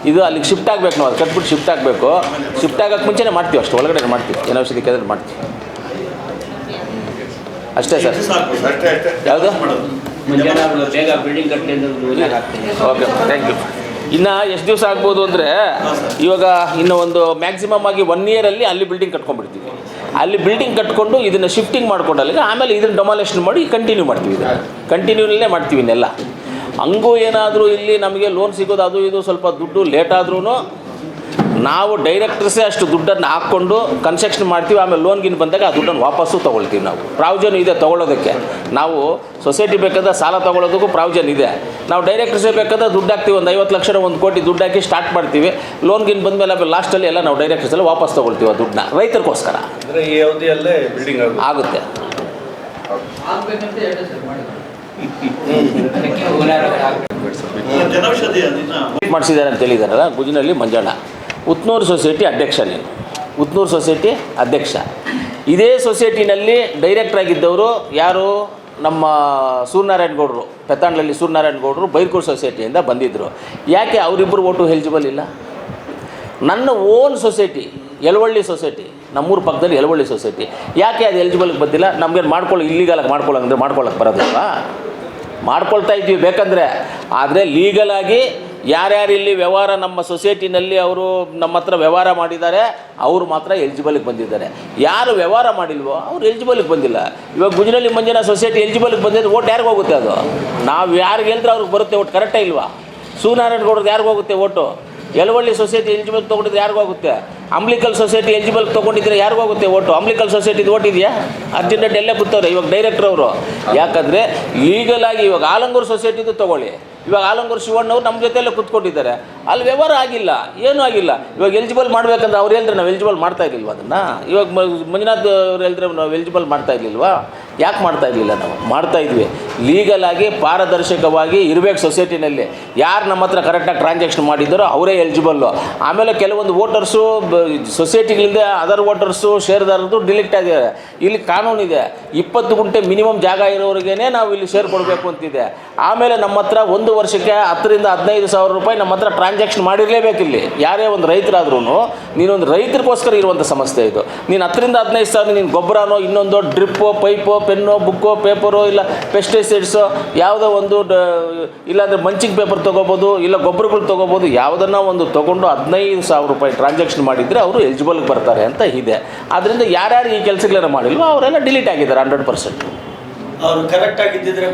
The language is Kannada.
ಇದು ಅಲ್ಲಿಗೆ ಶಿಫ್ಟ್ ಆಗಬೇಕು, ನಾವು ಅದು ಕಟ್ಬಿಟ್ಟು ಶಿಫ್ಟ್ ಆಗಬೇಕು. ಶಿಫ್ಟ್ ಆಗೋಕ್ಕೆ ಮುಂಚೆನೇ ಮಾಡ್ತೀವಿ, ಅಷ್ಟು ಒಳಗಡೆ ಮಾಡ್ತೀವಿ, ಏನೋ ಔಷಧಿ ಕೇಳಿದ್ರೆ ಮಾಡ್ತೀವಿ ಅಷ್ಟೇ ಸರ್. ಯಾವುದು? Okay, thank you. ಇನ್ನು ಎಷ್ಟು ದಿವಸ ಆಗ್ಬೋದು ಅಂದರೆ, ಇವಾಗ ಇನ್ನು ಒಂದು ಮ್ಯಾಕ್ಸಿಮಮ್ ಆಗಿ 1 ಇಯರಲ್ಲಿ ಅಲ್ಲಿ ಬಿಲ್ಡಿಂಗ್ ಕಟ್ಕೊಂಡ್ಬಿಡ್ತೀವಿ. ಅಲ್ಲಿ ಬಿಲ್ಡಿಂಗ್ ಕಟ್ಕೊಂಡು ಇದನ್ನು ಶಿಫ್ಟಿಂಗ್ ಮಾಡ್ಕೊಂಡಲ್ಲಿಗೆ ಆಮೇಲೆ ಇದನ್ನು ಡೆಮಾಲೇಷನ್ ಮಾಡಿ ಕಂಟಿನ್ಯೂ ಮಾಡ್ತೀವಿ. ಇದನ್ನು ಕಂಟಿನ್ಯೂನಲ್ಲೇ ಮಾಡ್ತೀವಿ ಇನ್ನೆಲ್ಲ. ಹಂಗೂ ಏನಾದರೂ ಇಲ್ಲಿ ನಮಗೆ ಲೋನ್ ಸಿಗೋದು ಅದು ಇದು ಸ್ವಲ್ಪ ದುಡ್ಡು ಲೇಟ್ ಆದ್ರೂ ನಾವು ಡೈರೆಕ್ಟರ್ಸೇ ಅಷ್ಟು ದುಡ್ಡನ್ನು ಹಾಕ್ಕೊಂಡು ಕನ್ಸ್ಟ್ರಕ್ಷನ್ ಮಾಡ್ತೀವಿ. ಆಮೇಲೆ ಲೋನ್ಗಿನ್ ಬಂದಾಗ ಆ ದುಡ್ಡನ್ನು ವಾಪಸ್ಸು ತೊಗೊಳ್ತೀವಿ. ನಾವು ಪ್ರಾವಿಜನ್ ಇದೆ ತೊಗೊಳ್ಳೋದಕ್ಕೆ. ನಾವು ಸೊಸೈಟಿ ಬೇಕಾದ್ರೆ ಸಾಲ ತೊಗೊಳ್ಳೋದಕ್ಕೂ ಪ್ರಾವಿಜನ್ ಇದೆ. ನಾವು ಡೈರೆಕ್ಟರ್ಸೇ ಬೇಕಾದ್ರೆ ದುಡ್ಡು ಹಾಕ್ತೀವಿ, ಒಂದು 50 ಲಕ್ಷ 1 ಕೋಟಿ ದುಡ್ಡು ಹಾಕಿ ಸ್ಟಾರ್ಟ್ ಮಾಡ್ತೀವಿ. ಲೋನ್ಗಿನ್ ಬಂದಮೇಲೆ ಆಮೇಲೆ ಲಾಸ್ಟಲ್ಲಿ ಎಲ್ಲ ನಾವು ಡೈರೆಕ್ಟರ್ಸ್ ಎಲ್ಲ ವಾಪಸ್ ತೊಗೊಳ್ತೀವಿ ಆ ದುಡ್ಡನ್ನ, ರೈತರಿಗೋಸ್ಕರ ಆಗುತ್ತೆ. ಮಾಡಿಸಿದ್ದಾರೆ ಅಂತ ಹೇಳಿದಾರಲ್ಲ ಗುಜಿನಲ್ಲಿ ಮಂಜಣ್ಣ, ಉತ್ನೂರು ಸೊಸೈಟಿ ಅಧ್ಯಕ್ಷ. ನೀನು ಉತ್ನೂರು ಸೊಸೈಟಿ ಅಧ್ಯಕ್ಷ. ಇದೇ ಸೊಸೈಟಿನಲ್ಲಿ ಡೈರೆಕ್ಟರ್ ಆಗಿದ್ದವರು ಯಾರು? ನಮ್ಮ ಸೂರ್ಯನಾರಾಯಣ ಗೌಡರು, ಪೆತ್ತಾಂಡ್ಲಲ್ಲಿ ಸೂರ್ಯನಾರಾಯಣ ಗೌಡರು ಬೈರ್ಕೂರು ಸೊಸೈಟಿಯಿಂದ ಬಂದಿದ್ದರು. ಯಾಕೆ ಅವರಿಬ್ಬರು ಓಟು ಎಲಿಜಿಬಲ್ ಇಲ್ಲ? ನನ್ನ ಓನ್ ಸೊಸೈಟಿ ಯಲವಳ್ಳಿ ಸೊಸೈಟಿ, ನಮ್ಮೂರು ಪಕ್ಕದಲ್ಲಿ ಯಲವಳ್ಳಿ ಸೊಸೈಟಿ, ಯಾಕೆ ಅದು ಎಲಿಜಿಬಲ್ಗೆ ಬಂದಿಲ್ಲ? ನಮಗೇನು ಇಲ್ಲಿಗಲಾಗಿ ಮಾಡ್ಕೊಳ್ಳೋಕ್ಕೆ ಬರೋದಿಲ್ವಾ? ಮಾಡ್ಕೊಳ್ತಾ ಇದ್ವಿ ಬೇಕಂದರೆ. ಆದರೆ ಲೀಗಲಾಗಿ ಯಾರ್ಯಾರು ಇಲ್ಲಿ ವ್ಯವಹಾರ ನಮ್ಮ ಸೊಸೈಟಿನಲ್ಲಿ ಅವರು ನಮ್ಮ ಹತ್ರ ವ್ಯವಹಾರ ಮಾಡಿದ್ದಾರೆ ಅವರು ಮಾತ್ರ ಎಲಿಜಿಬಲ್ಗೆ ಬಂದಿದ್ದಾರೆ. ಯಾರು ವ್ಯವಹಾರ ಮಾಡಿಲ್ವೋ ಅವ್ರು ಎಲಿಜಿಬಲ್ಗೆ ಬಂದಿಲ್ಲ. ಇವಾಗ ಗುಜನಲ್ಲಿ ಮಂಜನ ಸೊಸೈಟಿ ಎಲಿಜಿಬಲ್ಗೆ ಬಂದಿದ್ದು ಓಟ್ ಯಾರಿಗೆ ಹೋಗುತ್ತೆ? ಅದು ನಾವು ಯಾರಿಗೆ ಹೇಳಿದ್ರೆ ಅವ್ರಿಗೆ ಬರುತ್ತೆ ಓಟ್, ಕರೆಕ್ಟೇ ಇಲ್ವಾ? ಸೂರ್ಯನಾರಾಯಣ ಗೌಡ್ರಿಗೆ ಯಾರಿಗೆ ಹೋಗುತ್ತೆ ಓಟು? ಯಲವಳ್ಳಿ ಸೊಸೈಟಿ ಎಲಿಜಿಬಲ್ ತೊಗೊಂಡಿದ್ರೆ ಯಾರಿಗೂ ಹೋಗುತ್ತೆ? ಅಂಬ್ಲಿಕಲ್ ಸೊಸೈಟಿ ಎಲಿಜಿಬಲ್ ತೊಗೊಂಡಿದ್ರೆ ಯಾರಿಗೂ ಹೋಗುತ್ತೆ ಓಟು? ಅಂಬ್ಲಿಕಲ್ ಸೊಸೈಟಿದು ಓಟ್ ಇದೆಯಾ? ಅರ್ಜೆಂಟ್ ಎಲ್ಲೇ ಕೂತವ್ರೆ ಇವಾಗ ಡೈರೆಕ್ಟರ್ ಅವರು. ಯಾಕಂದರೆ ಲೀಗಲಾಗಿ ಇವಾಗ ಆಲಂಗೂರು ಸೊಸೈಟಿದು ತೊಗೊಳ್ಳಿ. ಇವಾಗ ಆಲಂಗೂರು ಶಿವಣ್ಣವ್ರು ನಮ್ಮ ಜೊತೆಯಲ್ಲೇ ಕೂತ್ಕೊಂಡಿದ್ದಾರೆ, ಅಲ್ಲಿ ವ್ಯವಹಾರ ಆಗಿಲ್ಲ, ಏನೂ ಆಗಿಲ್ಲ. ಇವಾಗ ಎಲಿಜಿಬಲ್ ಮಾಡಬೇಕಂದ್ರೆ ಅವ್ರು ಹೇಳಿದ್ರೆ ನಾವು ಎಲಿಜಿಬಲ್ ಮಾಡ್ತಾ ಇರಲಿಲ್ವ ಅದನ್ನು? ಇವಾಗ ಮಂಜುನಾಥ್ ಅವ್ರು ಹೇಳಿದ್ರೆ ನಾವು ಎಲಿಜಿಬಲ್ ಮಾಡ್ತಾ ಇರಲಿಲ್ವಾ? ಯಾಕೆ ಮಾಡ್ತಾ ಇರಲಿಲ್ಲ? ನಾವು ಮಾಡ್ತಾ ಇದ್ವಿ. ಲೀಗಲಾಗಿ ಪಾರದರ್ಶಕವಾಗಿ ಇರಬೇಕು ಸೊಸೈಟಿನಲ್ಲಿ. ಯಾರು ನಮ್ಮ ಹತ್ರ ಕರೆಕ್ಟಾಗಿ ಟ್ರಾನ್ಸಾಕ್ಷನ್ ಮಾಡಿದ್ದಾರೋ ಅವರೇ ಎಲಿಜಿಬಲ್ಲು. ಆಮೇಲೆ ಕೆಲವೊಂದು ವೋಟರ್ಸು ಸೊಸೈಟಿಗಳಿಂದ ಅದರ್ ವೋಟರ್ಸು ಶೇರ್ದಾರದ್ದು ಡಿಲೀಟ್ ಆಗಿದ್ದಾರೆ. ಇಲ್ಲಿ ಕಾನೂನಿದೆ, 20 ಗುಂಟೆ ಮಿನಿಮಮ್ ಜಾಗ ಇರೋರಿಗೇ ನಾವು ಇಲ್ಲಿ ಶೇರ್ ಕೊಡಬೇಕು ಅಂತಿದೆ. ಆಮೇಲೆ ನಮ್ಮ ಹತ್ರ 1 ವರ್ಷಕ್ಕೆ 10,000 ರಿಂದ 15,000 ರೂಪಾಯಿ ನಮ್ಮ ಹತ್ರ ಟ್ರಾನ್ಸಾಕ್ಷನ್ ಮಾಡಿರಲೇಬೇಕು. ಇಲ್ಲಿ ಯಾರೇ ಒಂದು ರೈತರಾದ್ರೂ, ನೀನೊಂದು ರೈತರಿಗೋಸ್ಕರ ಇರುವಂಥ ಸಂಸ್ಥೆ ಇದು. ನೀನು 10,000 ರಿಂದ 15,000 ನೀನು ಗೊಬ್ಬರನೋ ಇನ್ನೊಂದು ಡ್ರಿಪ್ಪೋ ಪೈಪೋ ಪೆನ್ನೋ ಬುಕ್ಕೋ ಪೇಪರೋ ಇಲ್ಲ ಪೆಸ್ಟಿಸೈಡ್ಸೋ ಯಾವುದೋ ಒಂದು ಇಲ್ಲಾಂದರೆ ಮಂಚಿಂಗ್ ಪೇಪರ್ ತೊಗೋಬೋದು, ಇಲ್ಲ ಗೊಬ್ಬರಗಳು ತೊಗೋಬೋದು, ಯಾವುದನ್ನು ಒಂದು ತೊಗೊಂಡು 15,000 ರೂಪಾಯಿ ಟ್ರಾನ್ಸಾಕ್ಷನ್ ಮಾಡಿದರೆ ಅವರು ಎಲಿಜಿಬಲ್ಗೆ ಬರ್ತಾರೆ ಅಂತ ಇದೆ. ಆದ್ದರಿಂದ ಯಾರ್ಯಾರು ಈ ಕೆಲಸಗಳನ್ನ ಮಾಡಿಲ್ವೋ ಅವರೆಲ್ಲ ಡಿಲೀಟ್ ಆಗಿದ್ದಾರೆ 100%. ಅವರು ಕರೆಕ್ಟ್ ಆಗಿದ್ದಿದ್ರೆ